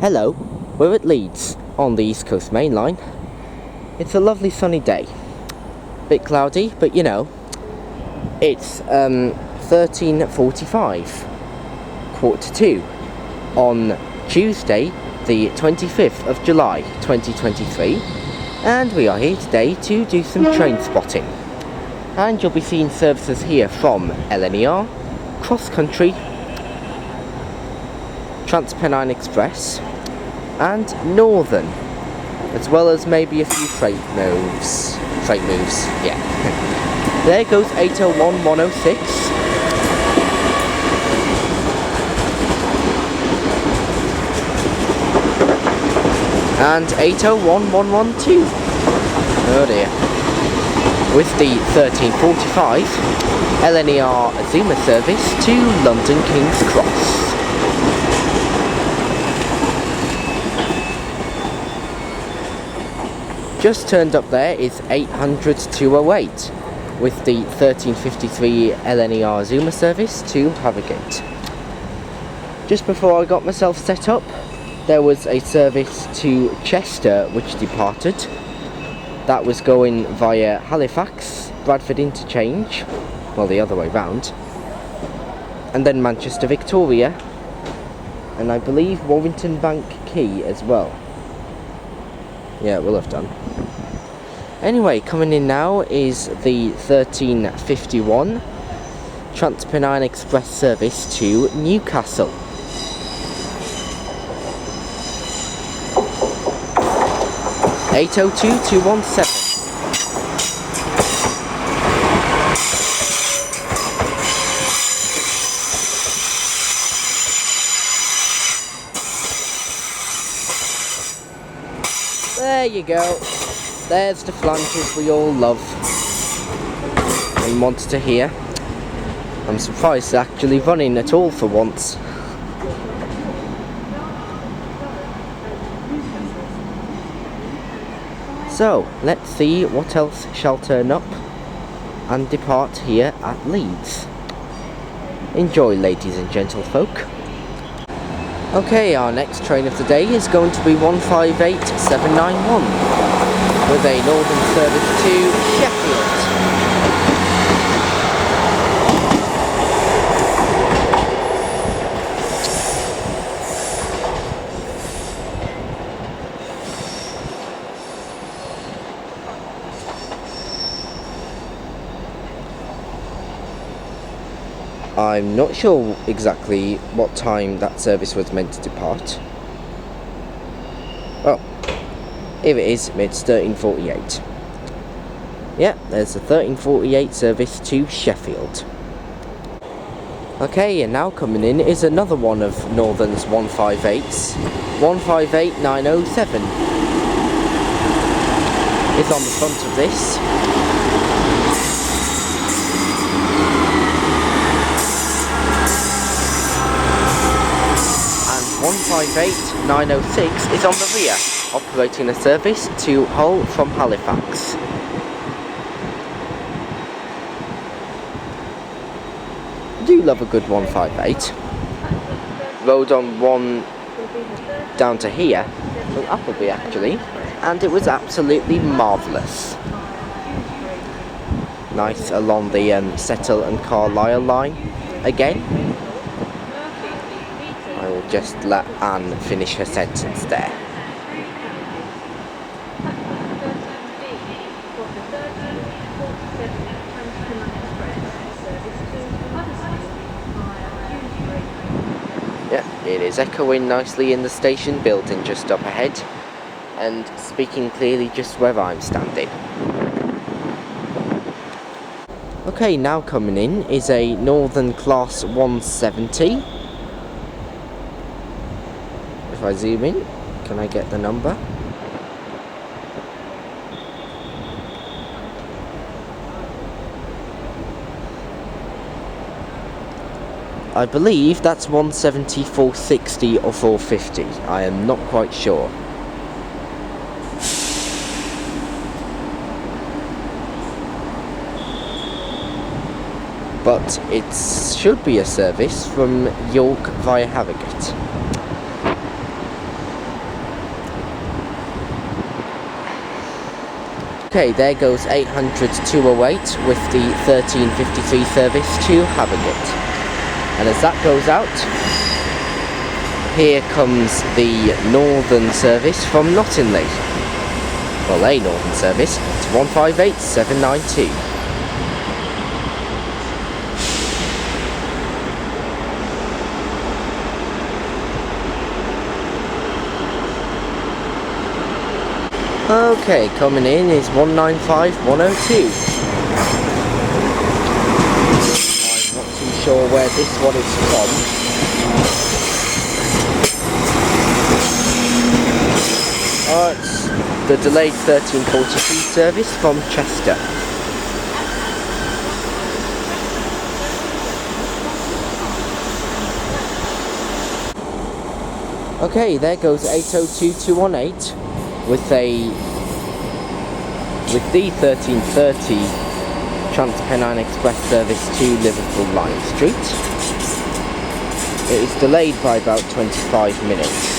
Hello, we're at Leeds on the East Coast Main Line. It's a lovely sunny day. Bit cloudy, but you know, it's 13:45, 1:45 on Tuesday, the 25th of July 2023, and we are here today to do some train spotting. And you'll be seeing services here from LNER, Cross Country, Transpennine Express, and Northern, as well as maybe a few freight moves, yeah. There goes 801-106. And 801-112. Oh dear. With the 13:45 LNER Azuma service to London King's Cross. Just turned up there is 800-208 with the 13:53 LNER Azuma service to Harrogate. Just before I got myself set up, there was a service to Chester which departed. That was going via Halifax, Bradford Interchange, well the other way round, and then Manchester Victoria, and I believe Warrington Bank Quay as well. Yeah, it will have done. Anyway, coming in now is the 13:51 Transpennine Express service to Newcastle. (802-217). There you go. There's the flanges we all love and want to hear. I'm surprised it's actually running at all for once. So, let's see what else shall turn up and depart here at Leeds. Enjoy, ladies and gentlefolk. Okay, our next train of the day is going to be 158791 with a northern service to Sheffield. I'm not sure exactly what time that service was meant to depart. Oh, here it is, it's 13:48. Yeah, there's a 13:48 service to Sheffield. Okay, and now coming in is another one of Northern's 158s. 158907 is on the front of this. 158906 is on the rear, operating a service to Hull from Halifax. Do love a good 158. Rode on one down to here, from Appleby actually, and it was absolutely marvellous. Nice along the Settle and Carlisle line again. I will just let Anne finish her sentence there. Yeah, it is echoing nicely in the station building just up ahead, and speaking clearly just where I'm standing. Okay, now coming in is a Northern Class 170. If I zoom in, can I get the number? I believe that's 170, 460 or 450. I am not quite sure. but it should be a service from York via Harrogate. Okay, there goes 800 208 with the 1353 service to Harrogate. And as that goes out, here comes the northern service from Nottingham. Well, a northern service. It's 158792. Okay, coming in is 195102. I'm not too sure where this one is from. It's the delayed 1342 service from Chester. Okay, there goes 802218 with the 1330 Transpennine Express service to Liverpool Line Street. It is delayed by about 25 minutes.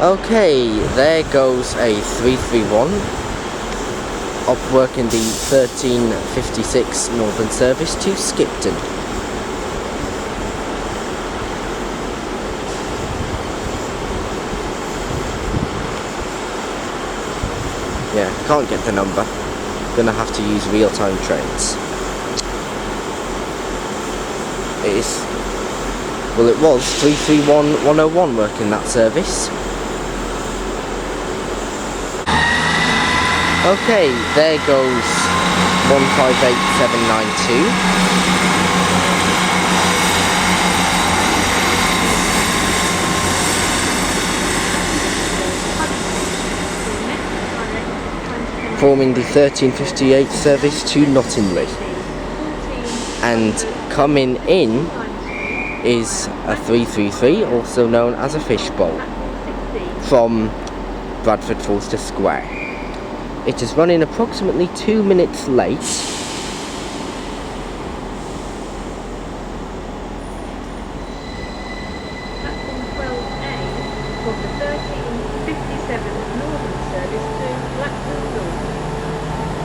Okay, there goes a 331 up working the 1356 Northern service to Skipton. Yeah, can't get the number. Gonna have to use real-time trains. It is, well, it was 331 101 working that service. Okay, there goes 158792. Forming the 1358 service to Nottingham. And coming in is a 333, also known as a fishbowl, from Bradford Forster Square. It is running approximately 2 minutes late. Platform 12A for the 1357 Northern service to Blackpool North.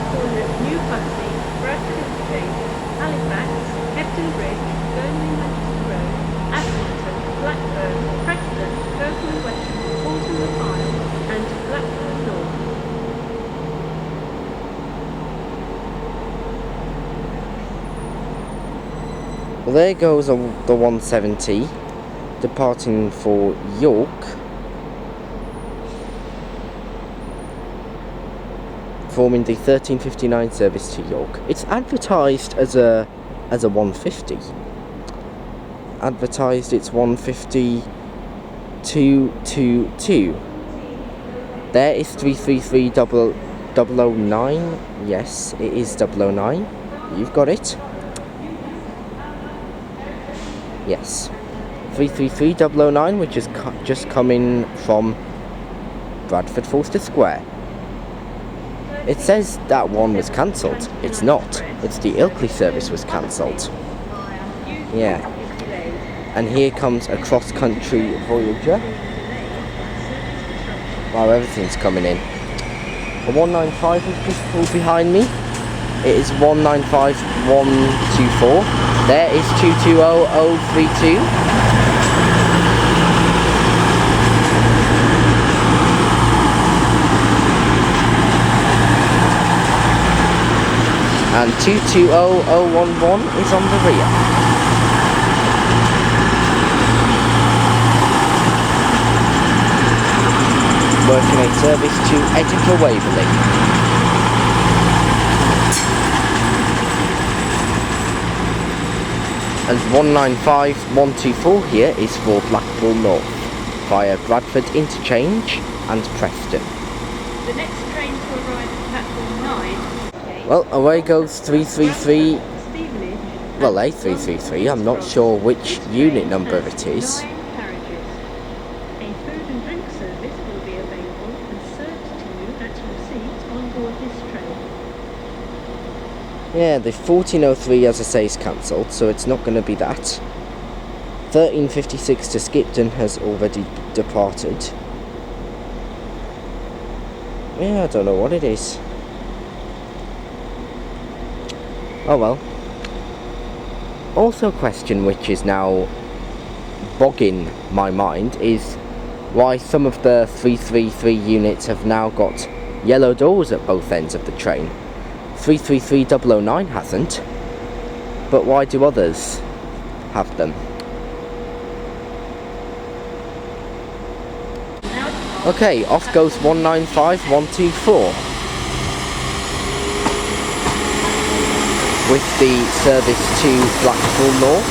Calling at New Putney, Bradford Street, Halifax, Hepton Bridge, Burnley Manchester Road, Ashington, Blackburn, Preston, Kirkland Western, Bolton the File, and Blackpool North. Well, there goes the 170 departing for York, forming the 1359 service to York. It's advertised as a 150. Advertised it's 150-222. There is 333 009. Yes, it is 009. You've got it. Yes, 333 009, which is just coming from Bradford Forster Square. It says that one was cancelled. It's not. It's the Ilkley service was cancelled. Yeah. And here comes a cross-country Voyager. Wow, everything's coming in. The 195 is just pulled behind me. It is 195124. There is 220032. And 220011 is on the rear. Working a service to Edinburgh Waverley. And 195124 here is for Blackpool North via Bradford Interchange and Preston. The next train to arrive at platform 9. Well, away goes 333. Well, A333. I'm not sure which unit number it is. A food and drink service will be available and served to you at your seats on board this train. Yeah, the 1403, as I say, is cancelled, so it's not going to be that. 1356 to Skipton has already departed. Yeah, I don't know what it is. Oh well. Also a question which is now bogging my mind is why some of the 333 units have now got yellow doors at both ends of the train. 333009 hasn't, but why do others have them? Okay, off goes 195124 with the service to Blackpool North.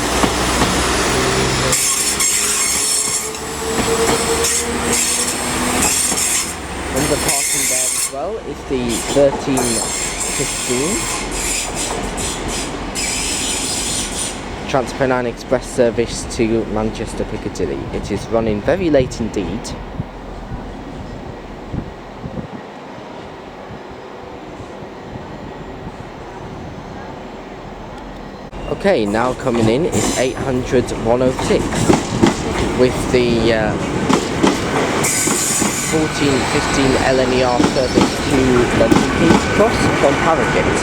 And departing there as well is the 1315 Transpennine Express service to Manchester Piccadilly. It is running very late indeed. Okay, now coming in is 800 106 with the 1415 LNER service to London King's Cross from Harrogate.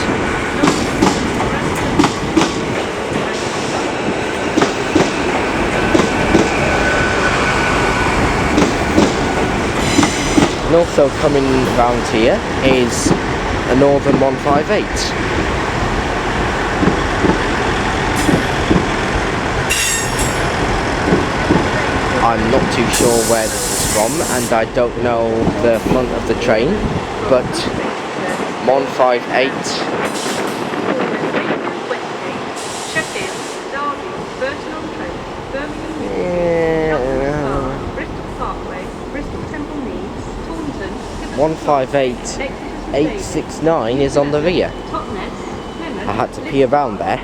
And also coming round here is a Northern 158. I'm not too sure where this is from, and I don't know the front of the train, but 158. Yeah. 158 869 is on the rear. I had to pee around there.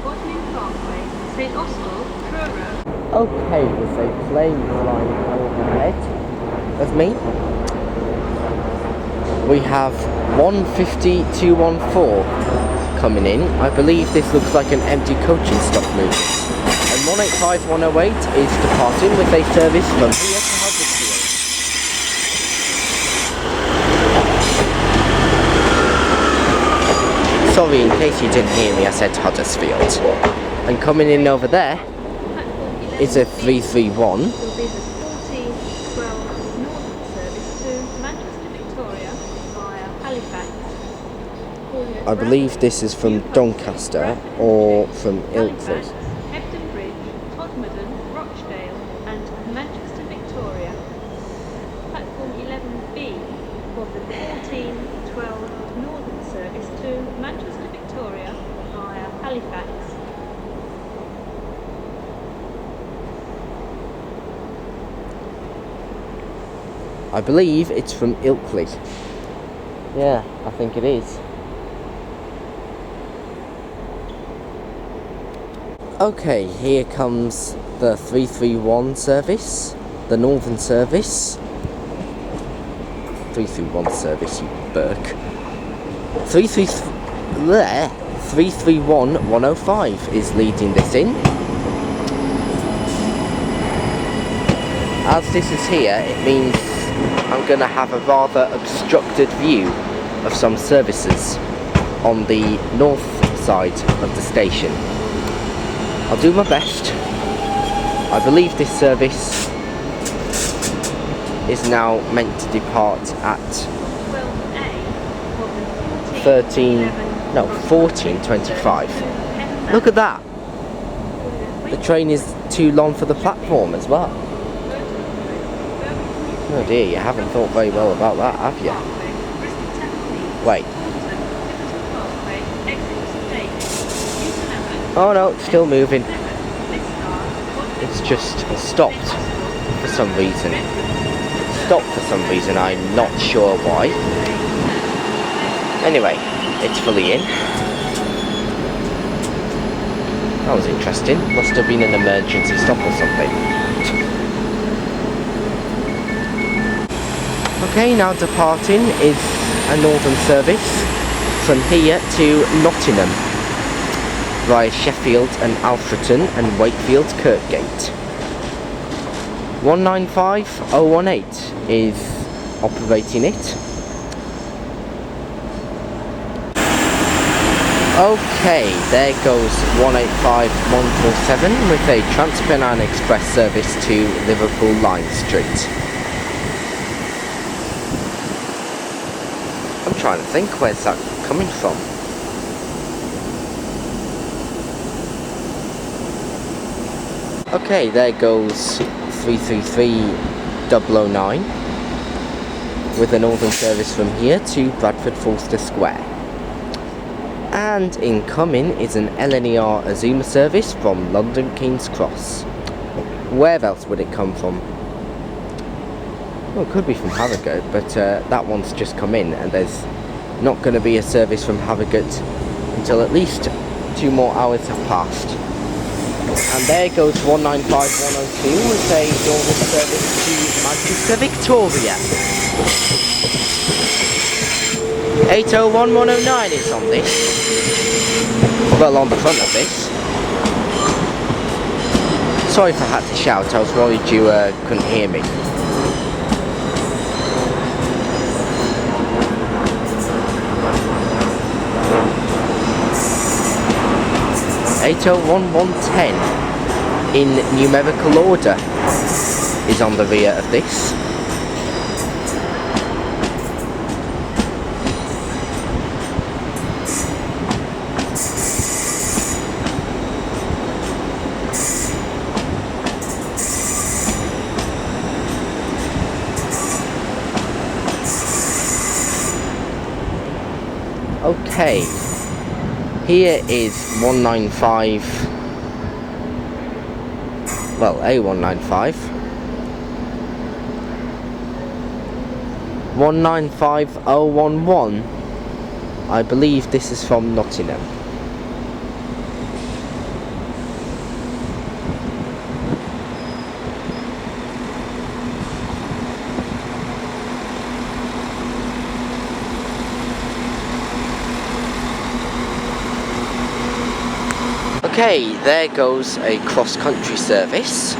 Okay, there's a plane flying overhead of me. We have 150-214 coming in. I believe this looks like an empty coaching stock moving. And 185108 is departing with a service from here to Huddersfield. Sorry, in case you didn't hear me, I said Huddersfield. And coming in over there is a 331. Will be the 1412 Northern service to Manchester Victoria via Halifax. I believe this is from Doncaster or from Ilkley. Hebden Bridge, Todmorden, Rochdale and Manchester Victoria. Platform 11B for the 1412 Northern service to Manchester Victoria via Halifax. I believe it's from Ilkley. Yeah, I think it is. Okay, here comes the 331 service, the Northern service. 331 service, you Burke. 331 105 is leading this in. As this is here, it means I'm going to have a rather obstructed view of some services on the north side of the station. I'll do my best. I believe this service is now meant to depart at 14:25. Look at that! The train is too long for the platform as well. Oh dear, you haven't thought very well about that, have you? Wait. Oh no, it's still moving. It's just stopped for some reason. Stopped for some reason, I'm not sure why. Anyway, it's fully in. That was interesting. Must have been an emergency stop or something. Okay, now departing is a Northern service from here to Nottingham via Sheffield and Alfreton and Wakefield Kirkgate. 195018 is operating it. Okay, there goes 185147 with a Transpennine Express service to Liverpool Line Street. I'm trying to think, where's that coming from? Okay, there goes 333009 with a northern service from here to Bradford Forster Square. And incoming is an LNER Azuma service from London King's Cross. Where else would it come from? Well, it could be from Harrogate, but that one's just come in, and there's not going to be a service from Harrogate until at least 2 more hours have passed. And there goes 195102 with a northern service to Manchester Victoria. 801109 is on this. Well, on the front of this. Sorry if I had to shout, I was worried you couldn't hear me. (801110) in numerical order is on the rear of this. Okay, here is 195, well, A195, 195011, I believe this is from Nottingham. Okay, there goes a cross-country service.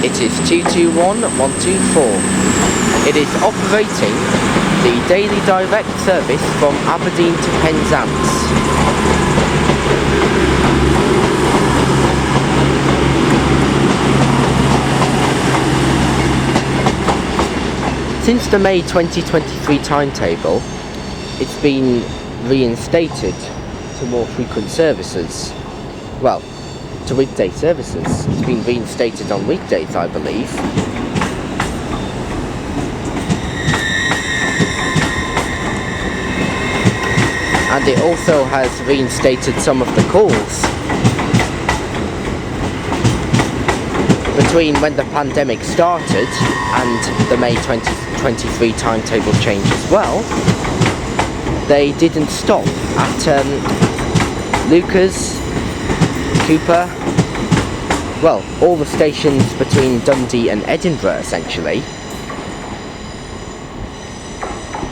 It is 221124. It is operating the daily direct service from Aberdeen to Penzance. Since the May 2023 timetable, it's been reinstated to more frequent services. Well, to weekday services. It's been reinstated on weekdays, I believe. And it also has reinstated some of the calls between when the pandemic started and the May 2023 timetable change as well. They didn't stop at Lucas, Cooper, well, all the stations between Dundee and Edinburgh, essentially,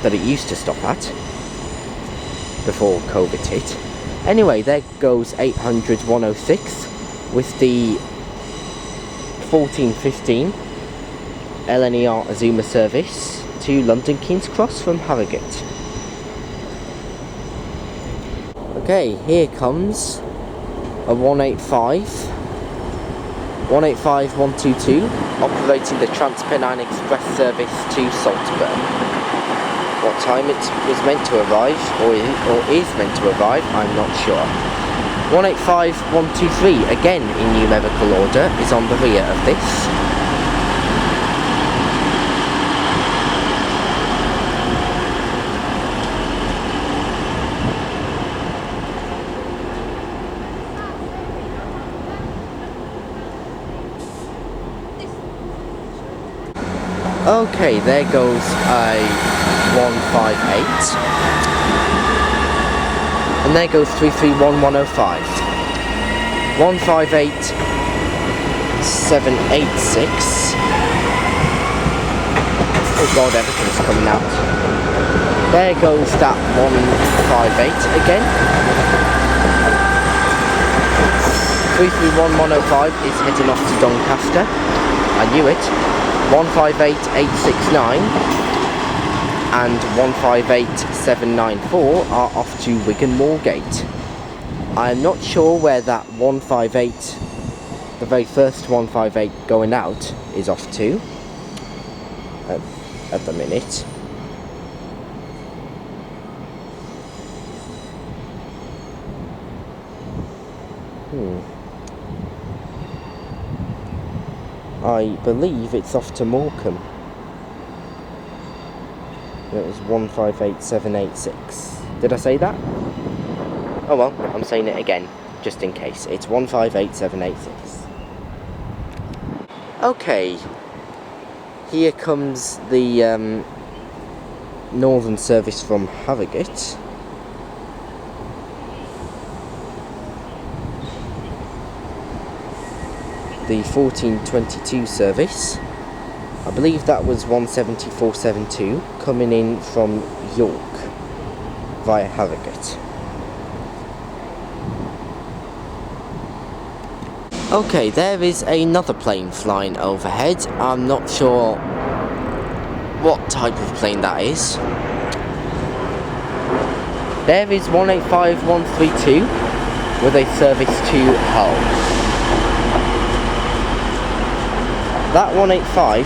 that it used to stop at before COVID hit. Anyway, there goes 800-106 with the 1415 LNER Azuma service to London King's Cross from Harrogate. Okay, here comes a 185122 operating the Transpennine Express service to Saltburn. What time it was meant to arrive or is meant to arrive, I'm not sure. 185123, again in numerical order, is on the rear of this. Okay, there goes a 158. And there goes 331105. 158786. Oh god, everything's coming out. There goes that 158 again. 331105 is heading off to Doncaster. I knew it. 158869 and 158794 are off to Wigan Moorgate. I'm not sure where that 158, the very first 158 going out, is off to at the minute. I believe it's off to Morecambe. It was 158786. Did I say that? Oh well, I'm saying it again, just in case. It's 158786. Okay. Here comes the northern service from Harrogate. The 1422 service. I believe that was 17472 coming in from York via Harrogate. Okay, there is another plane flying overhead. I'm not sure what type of plane that is. There is 185132 with a service to Hull. That 185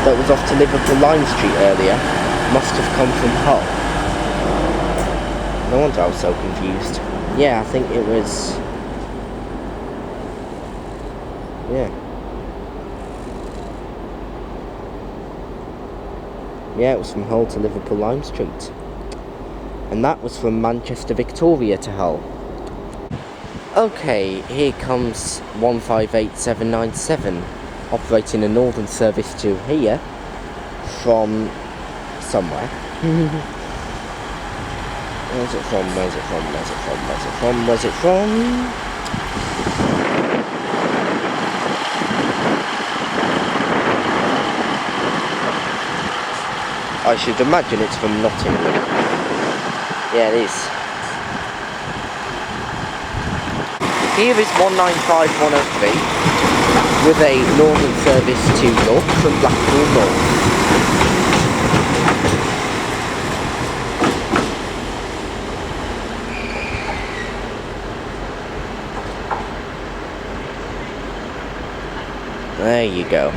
that was off to Liverpool Lime Street earlier must have come from Hull. No wonder I was so confused. Yeah, I think it was... Yeah, it was from Hull to Liverpool Lime Street. And that was from Manchester Victoria to Hull. Okay, here comes 158797, operating a northern service to here from somewhere. Where's it from? Where's it from? Where's it from? Where's it from? Where's it from? I should imagine it's from Nottingham. Yeah, it is. Here is 195103 with a northern service to York from Blackpool North. There you go.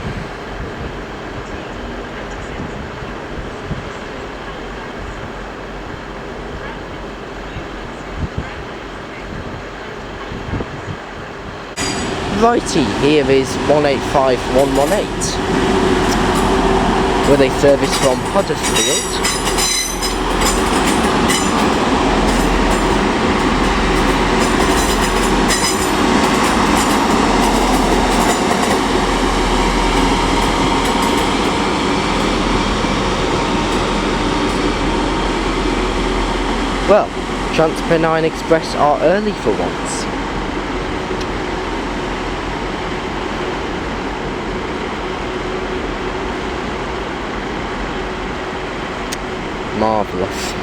Righty, here is 185118 with a service from Huddersfield. Well, Transpennine Express are early for once. Marvellous.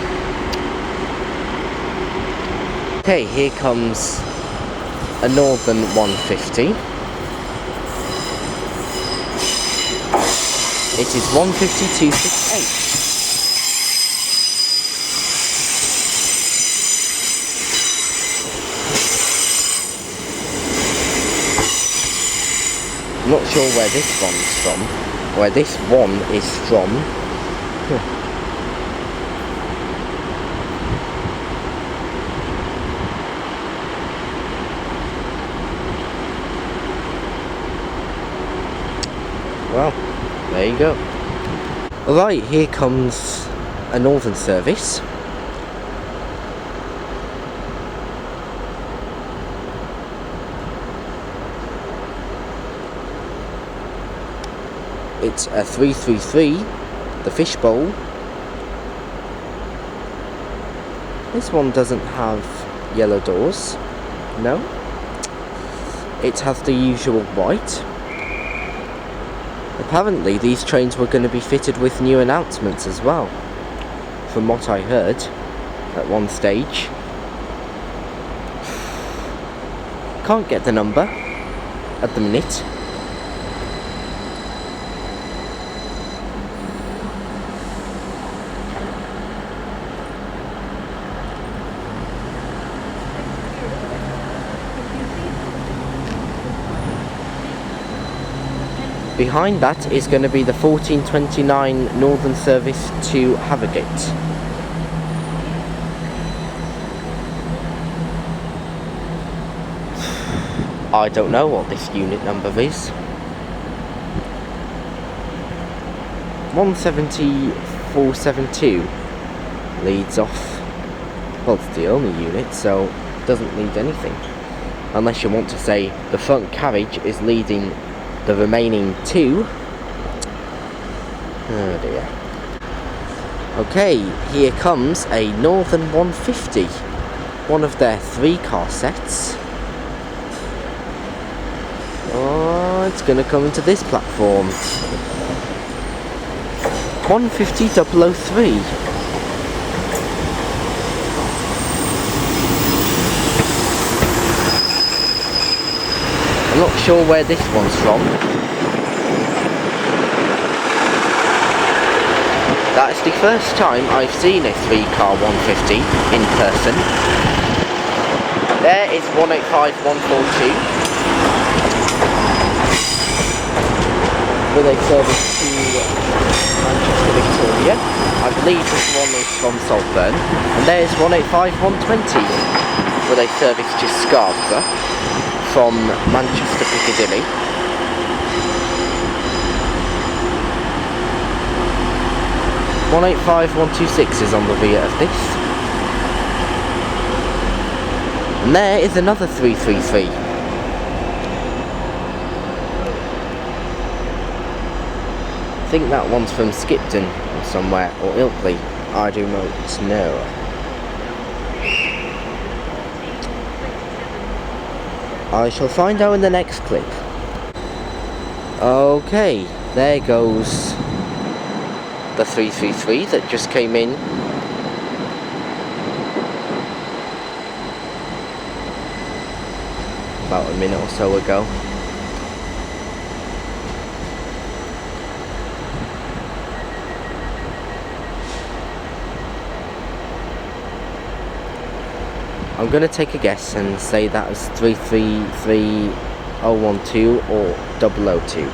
Okay, here comes a northern 150. It is 15268. I'm not sure where this one's from, where this one is from. Well, there you go. Alright, here comes a northern service. It's a 333, the Fishbowl. This one doesn't have yellow doors, no. It has the usual white. Apparently these trains were going to be fitted with new announcements as well. from what I heard at one stage. Can't get the number at the minute. Behind that is going to be the 1429 Northern Service to Havergate. I don't know what this unit number is. 17472 leads off. Well, it's the only unit, so it doesn't lead anything. Unless you want to say the front carriage is leading the remaining two. Oh dear. Okay, here comes a Northern 150. One of their 3-car sets. Oh, it's going to come into this platform. 150-003. I'm not sure where this one's from. That's the first time I've seen a 3-car 150 in person. There is 185142. With a service to Manchester Victoria. I believe this one is from Saltburn. And there's 185120 with a service to Scarborough from Manchester Piccadilly. One 185-126 is on the rear of this. And there is another 333. I think that one's from Skipton or somewhere, or Ilkley. I do not know. I shall find out in the next clip. Okay, there goes the 333 that just came in. About a minute or so ago. I'm going to take a guess and say that was 333012 or 002.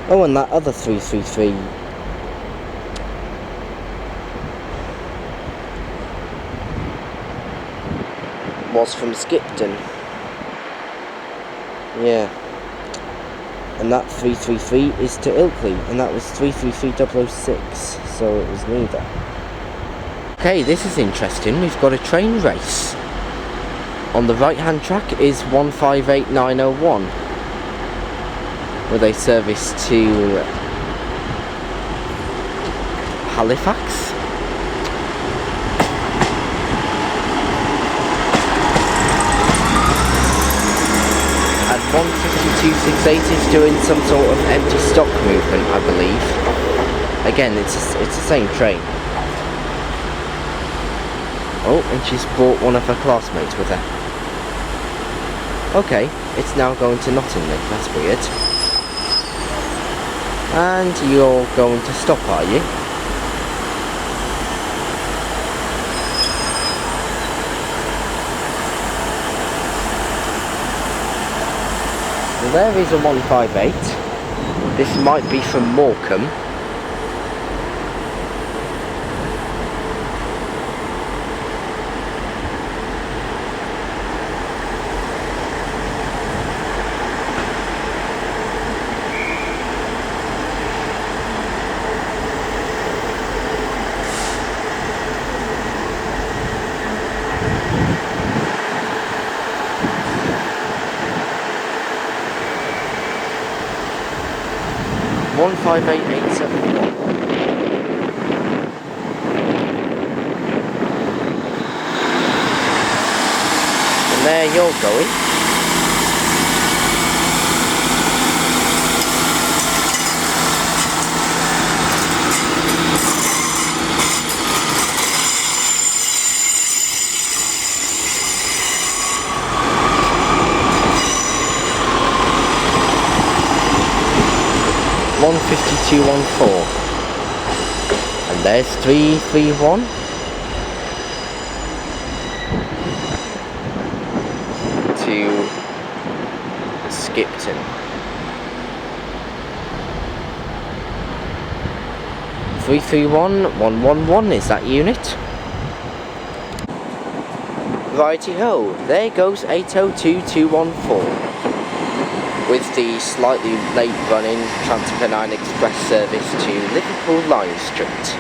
Oh, and that other 333 was from Skipton. Yeah. And that 333 is to Ilkley, and that was 333006, so it was neither. Okay, this is interesting. We've got a train race. On the right hand track is 158901 with a service to Halifax. And 15268 is doing some sort of empty stock movement, I believe. Again, it's the same train. Oh, and she's brought one of her classmates with her. Okay, it's now going to Nottingham, that's weird. And you're going to stop, are you? Well, there is a 158. This might be from Morecambe. One 158-871. where you're going. (152.14), and there's 331 to Skipton. 331-111 is that unit. Righty-ho, there goes 802-214 with the slightly late running Transpennine Express service to Liverpool Lion Street.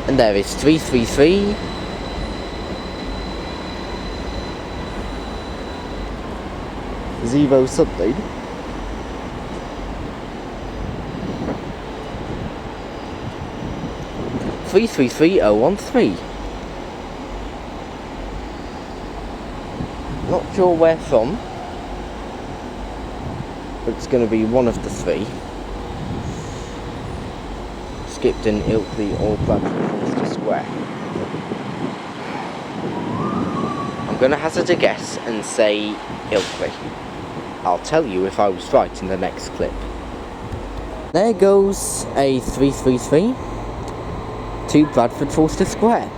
And there is 333 0 something. (333-013). Not sure where from, but it's going to be one of the three. Skipton, Ilkley or Bradford Forster Square. I'm going to hazard a guess and say Ilkley. I'll tell you if I was right in the next clip. There goes a 333 to Bradford Forster Square.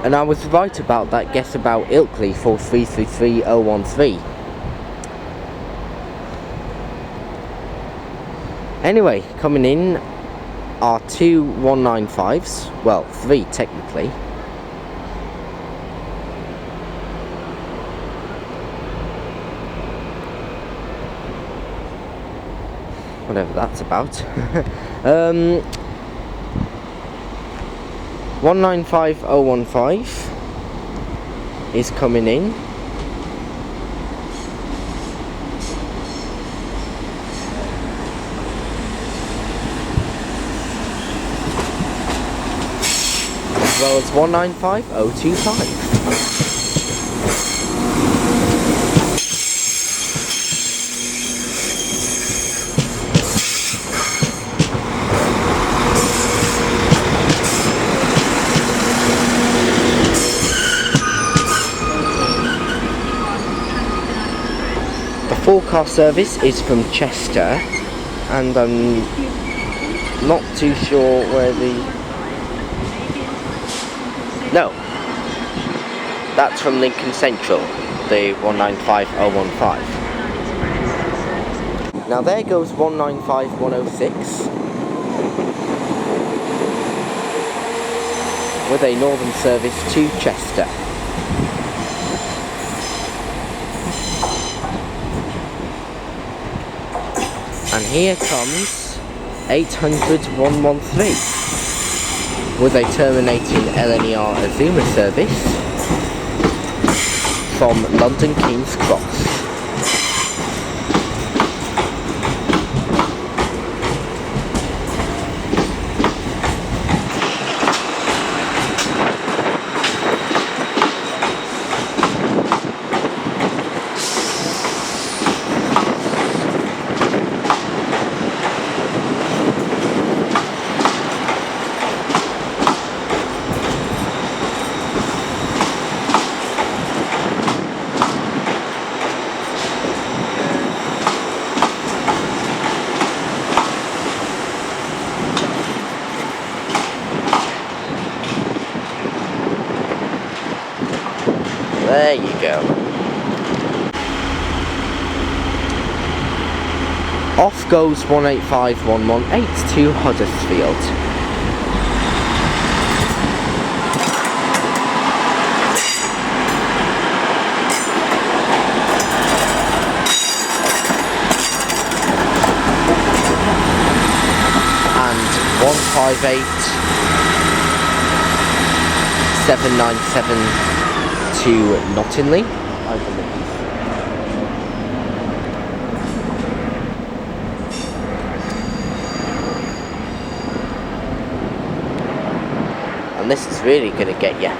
And I was right about that guess about Ilkley for 333-013. Anyway, coming in are two 195s, well, three technically. Whatever that's about. 195-015 is coming in. As well as 195-025. Forecast service is from Chester, and I'm not too sure where the... No, that's from Lincoln Central, the 195-015. Now there goes 195-106 with a northern service to Chester. And here comes 800-113 with a terminating LNER Azuma service from London King's Cross. There you go. Off goes 185-118 to Huddersfield. And 158-797 to Nottingham, I believe. this is really going to get you.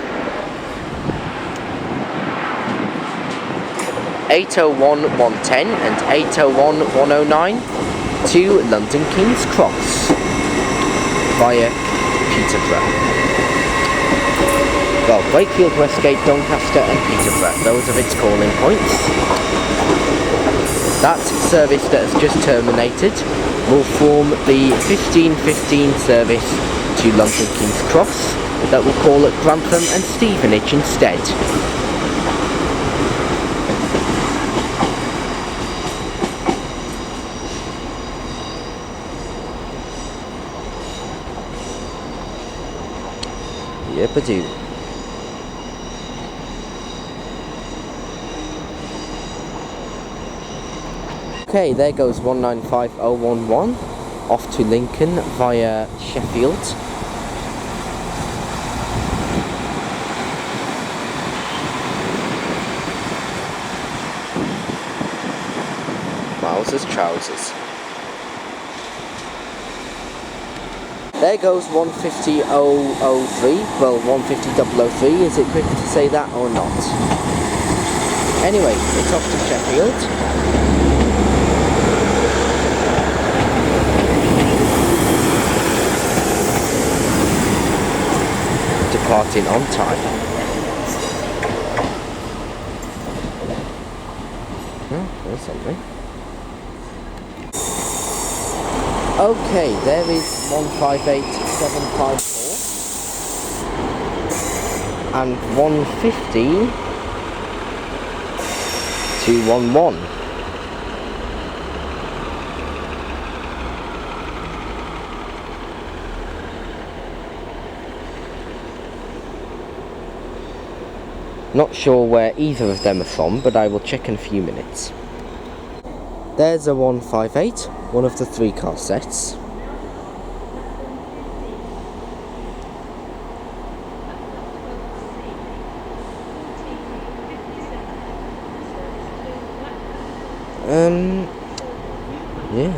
801-110 and 801-109 to London King's Cross via Peterborough. Well, Wakefield, Westgate, Doncaster and Peterborough, those are its calling points. That service that has just terminated will form the 15:15 service to London King's Cross that will call at Grantham and Stevenage instead. Yep-a-doo. Okay, there goes 195011 off to Lincoln via Sheffield. Miles' trousers. There goes 150-003, well 150-003, is it quicker to say that or not? Anyway, it's off to Sheffield. Departing on time. Oh, there's something. Okay, there is 158754 and 150-211. Not sure where either of them are from, but I will check in a few minutes. There's a 158, one of the 3-car sets. Yeah.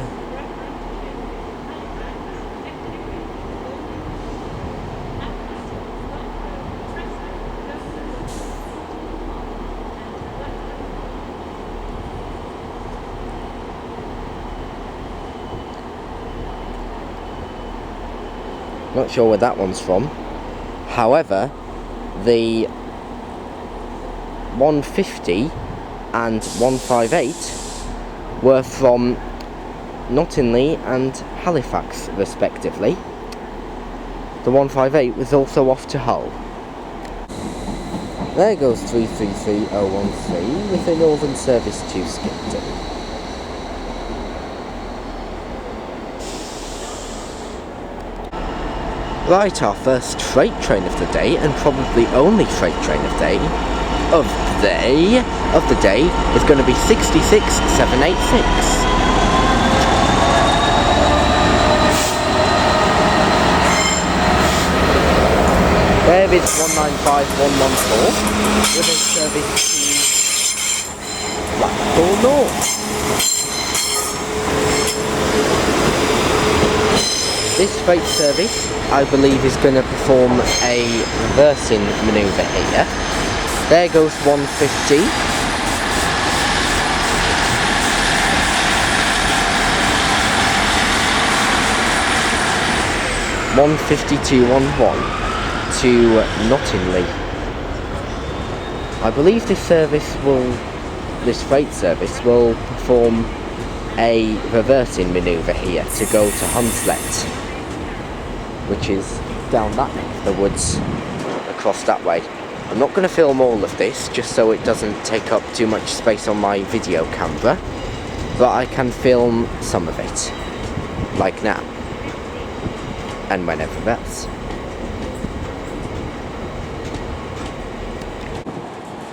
Not sure where that one's from. However, the 150 and 158 were from Nottingham and Halifax, respectively. The 158 was also off to Hull. There goes 333013 with a Northern service to Skipton. Right, our first freight train of the day, and probably only freight train of the day is going to be 66786. There is 195114 with a service to Blackpool North. This freight service, I believe, is going to perform a reversing manoeuvre here. There goes 150. (15211) to Nottingham. I believe this freight service will perform a reversing manoeuvre here to go to Hunslet, which is down that neck of the woods, across that way. I'm not going to film all of this, just so it doesn't take up too much space on my video camera, but I can film some of it, like now, and whenever else.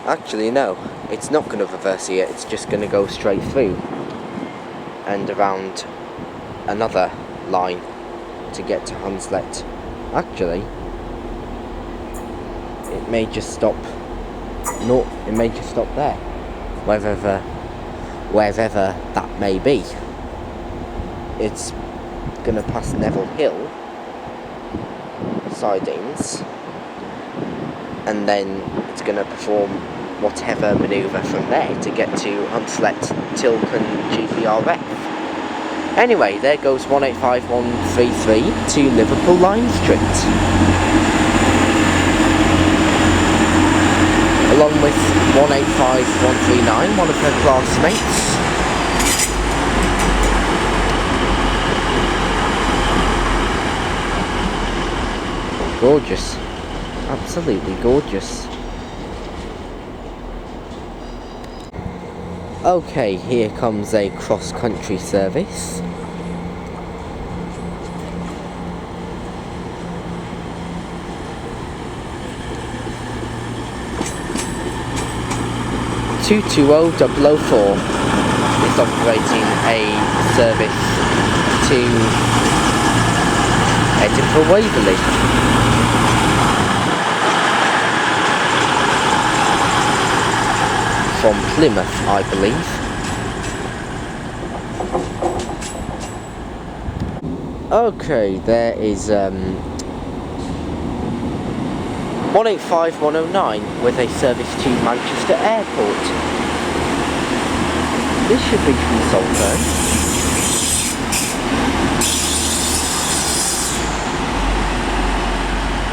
Actually no, it's not going to reverse here, it's just going to go straight through and around another line to get to Hunslet. Actually, it may just stop. No, it may just stop there, wherever that may be. It's gonna pass Neville Hill sidings and then it's going to perform whatever manoeuvre from there to get to Hunslet, Tilcon, GBRF. Anyway, there goes 185133 to Liverpool Line Street. Along with 185139, one of her classmates. Gorgeous. Absolutely gorgeous. Okay, here comes a cross-country service. (220.004) is operating a service to Edinburgh Waverley. From Plymouth, I believe. Okay, there is 185109 with a service to Manchester Airport. This should be from Salford.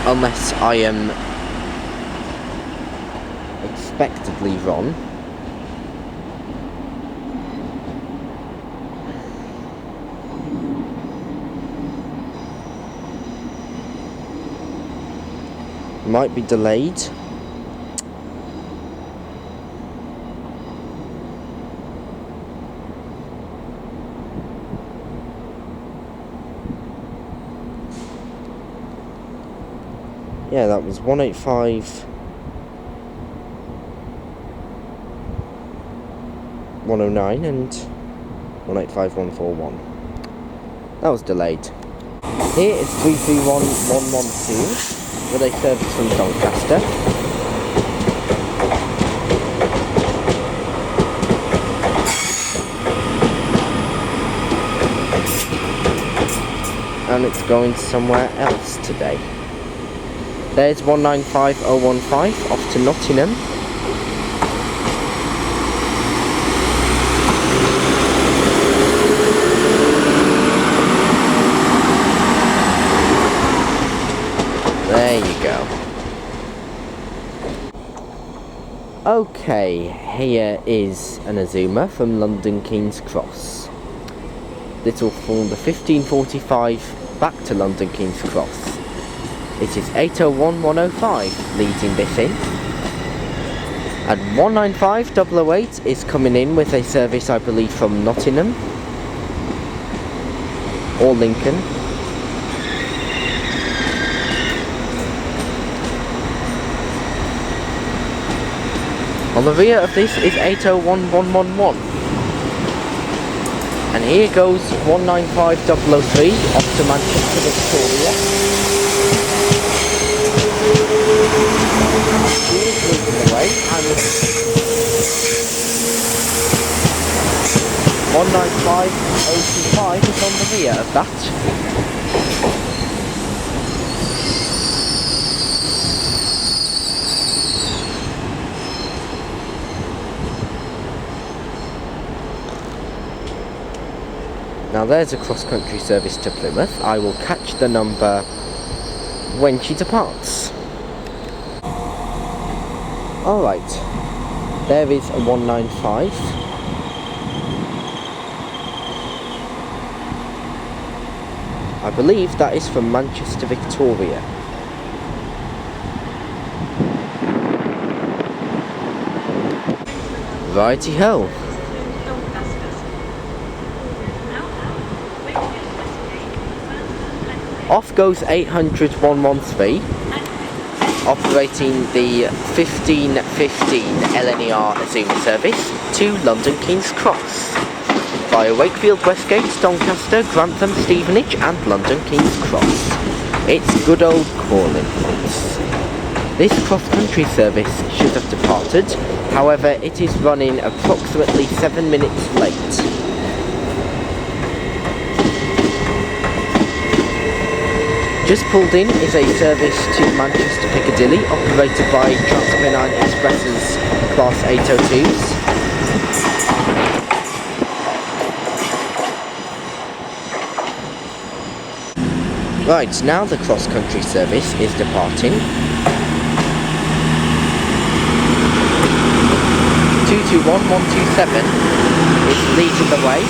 Unless I am expectedly wrong. Might be delayed. Yeah, that was 185109 and 185141. That was delayed. Here is 331112. With a service from Doncaster. And it's going somewhere else today. There's 195015 off to Nottingham. There you go. Okay, here is an Azuma from London King's Cross. This will form the 1545 back to London King's Cross. It is 801105 leading this in. And 195008 is coming in with a service, I believe, from Nottingham or Lincoln. On the rear of this is 801111. And here goes 195003 off to Manchester Victoria. She is moving away and 195025 is on the rear of that. Now there's a cross-country service to Plymouth. I will catch the number when she departs. Alright, there is a 195. I believe that is from Manchester Victoria. Righty-ho. Off goes 800-113, operating the 1515 LNER Azuma service to London King's Cross, via Wakefield, Westgate, Doncaster, Grantham, Stevenage and London King's Cross. It's good old calling points. This cross-country service should have departed, however it is running approximately 7 minutes late. Just pulled in is a service to Manchester Piccadilly, operated by Transpennine Express's Class 802s. Right, now the cross-country service is departing. 221127 is leading the way.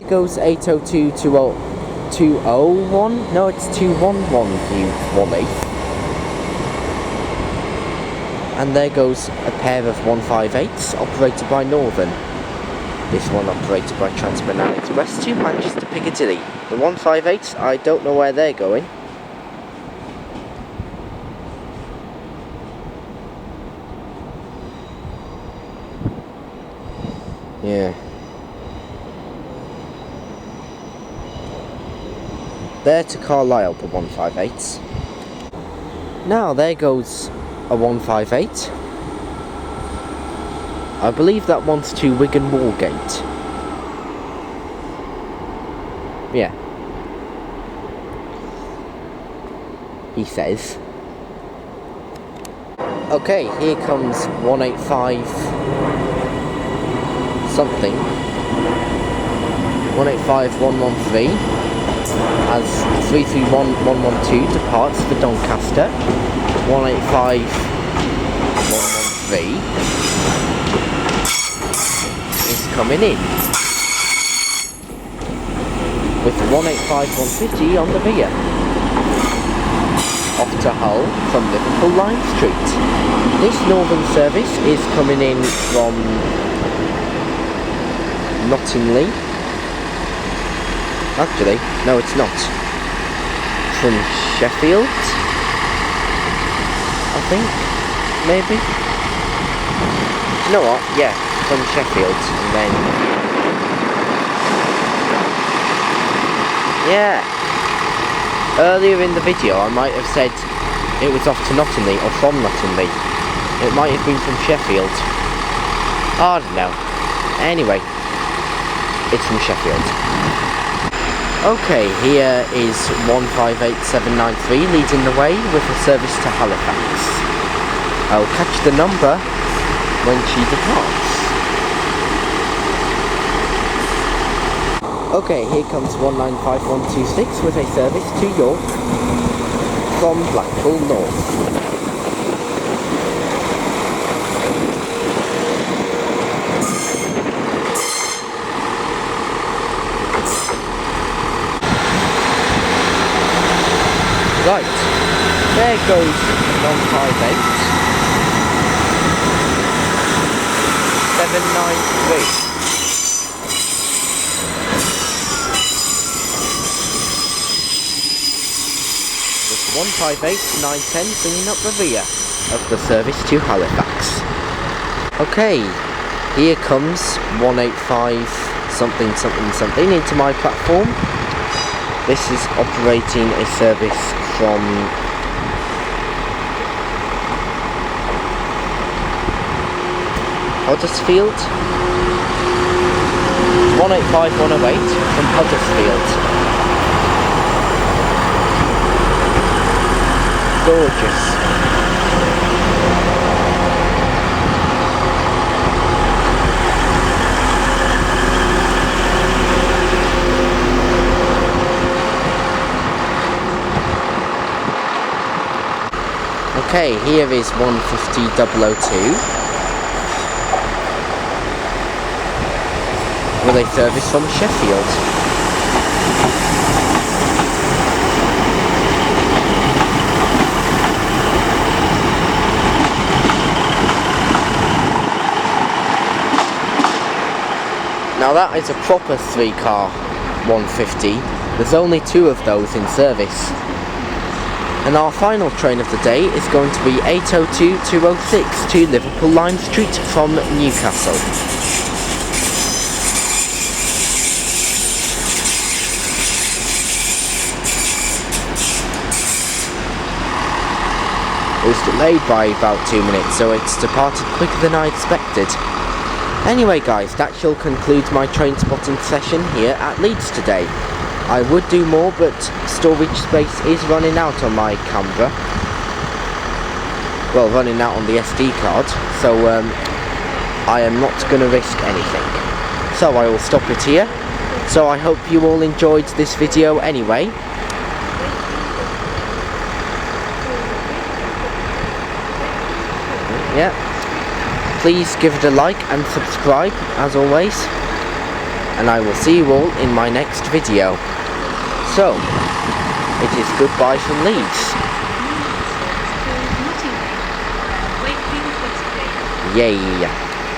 Goes 802-201. No, it's 211 you Wally. And there goes a pair of 158s operated by Northern. This one operated by Transpennine Express to Manchester Piccadilly. The 158s, I don't know where they're going. Yeah. There to Carlisle, the 158s. Now there goes a 158. I believe that one's to Wigan Moorgate. Yeah. He says. Okay, here comes 185 something. 185113. As 331112 departs for Doncaster. 185113 is coming in with 185150 on the rear, off to Hull from Liverpool Lime Street. This northern service is coming in from Nottingham. Actually, no, it's not. From Sheffield, I think, maybe. You know what? Yeah, from Sheffield, and then yeah. Earlier in the video, I might have said it was off to Nottingham or from Nottingham. It might have been from Sheffield. I don't know. Anyway, it's from Sheffield. Okay, here is 158793 leading the way with a service to Halifax. I'll catch the number when she departs. Okay, here comes 195126 with a service to York from Blackpool North. Right, there goes 158793. With 158910 bringing up the rear of the service to Halifax. Okay, here comes 185 something something something into my platform. This is operating a service from Huddersfield. 185108 from Huddersfield. Gorgeous. Okay, here is 150002 with a service from Sheffield. Now that is a proper 3-car 150. There's only 2 of those in service. And our final train of the day is going to be 802-206 to Liverpool Lime Street from Newcastle. was delayed by about 2 minutes, so it's departed quicker than I expected. Anyway guys, that shall conclude my train spotting session here at Leeds today. I would do more, but storage space is running out on my camera. Well, running out on the SD card, so I am not going to risk anything. So I will stop it here. So I hope you all enjoyed this video anyway. Yeah. Please give it a like and subscribe as always. And I will see you all in my next video. So, it is goodbye from Leeds. Yay!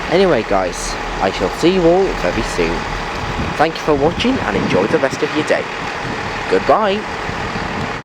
Anyway guys, I shall see you all very soon. Thank you for watching and enjoy the rest of your day. Goodbye!